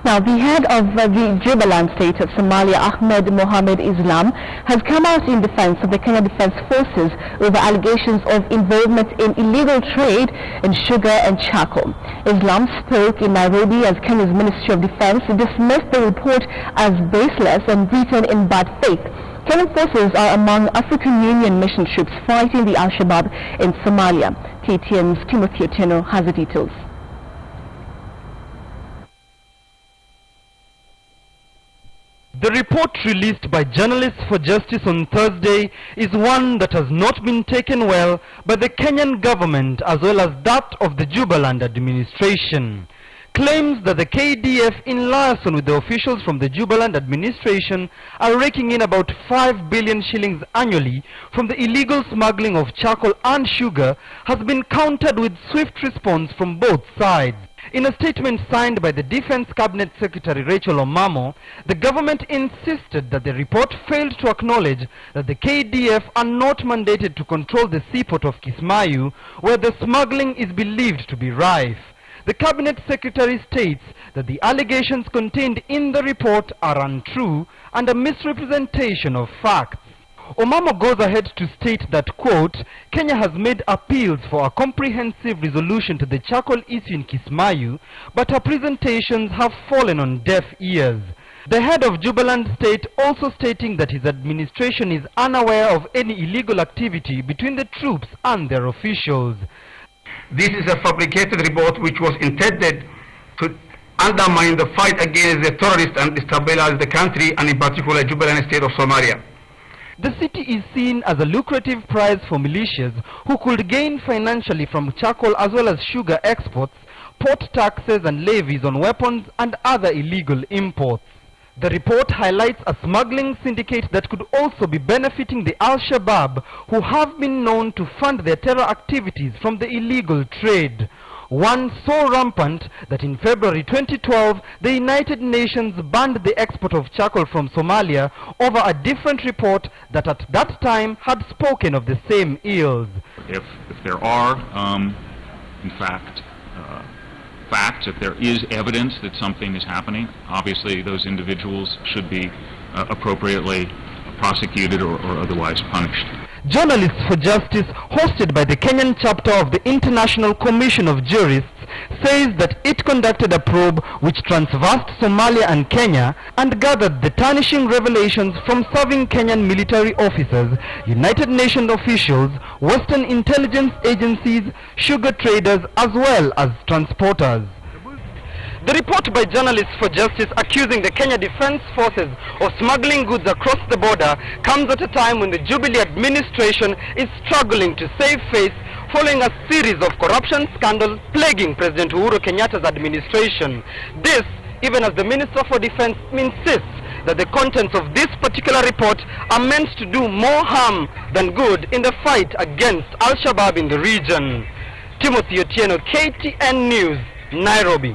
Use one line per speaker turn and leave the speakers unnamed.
Now, the head of the Jubaland state of Somalia, Ahmed Mohamed Islam, has come out in defense of the Kenya Defense Forces over allegations of involvement in illegal trade in sugar and charcoal. Islam spoke in Nairobi as Kenya's Ministry of Defense dismissed the report as baseless and written in bad faith. Kenyan forces are among African Union mission troops fighting the Al-Shabaab in Somalia. KTN's Timothy Otieno has the details.
The report released by Journalists for Justice on Thursday is one that has not been taken well by the Kenyan government as well as that of the Jubaland administration. Claims that the KDF in liaison with the officials from the Jubaland administration are raking in about 5 billion shillings annually from the illegal smuggling of charcoal and sugar has been countered with swift response from both sides. In a statement signed by the Defense Cabinet Secretary Rachel Omamo, the government insisted that the report failed to acknowledge that the KDF are not mandated to control the seaport of Kismayu, where the smuggling is believed to be rife. The Cabinet Secretary states that the allegations contained in the report are untrue and a misrepresentation of facts. Omamo goes ahead to state that, quote, Kenya has made appeals for a comprehensive resolution to the charcoal issue in Kismayu, but her presentations have fallen on deaf ears. The head of Jubaland state also stating that his administration is unaware of any illegal activity between the troops and their officials.
This is a fabricated report which was intended to undermine the fight against the terrorists and destabilize the country, and in particular Jubaland state of Somalia.
The city is seen as a lucrative prize for militias who could gain financially from charcoal as well as sugar exports, port taxes and levies on weapons and other illegal imports. The report highlights a smuggling syndicate that could also be benefiting the Al-Shabaab, who have been known to fund their terror activities from the illegal trade. One so rampant that in February 2012, the United Nations banned the export of charcoal from Somalia over a different report that at that time had spoken of the same ills.
If there are, in fact, facts, if there is evidence that something is happening, obviously those individuals should be appropriately prosecuted or otherwise punished.
Journalists for Justice, hosted by the Kenyan chapter of the International Commission of Jurists, says that it conducted a probe which traversed Somalia and Kenya and gathered the tarnishing revelations from serving Kenyan military officers, United Nations officials, Western intelligence agencies, sugar traders as well as transporters. The report by Journalists for Justice accusing the Kenya Defense Forces of smuggling goods across the border comes at a time when the Jubilee administration is struggling to save face following a series of corruption scandals plaguing President Uhuru Kenyatta's administration. This, even as the Minister for Defense insists that the contents of this particular report are meant to do more harm than good in the fight against Al-Shabaab in the region. Timothy Otieno, KTN News, Nairobi.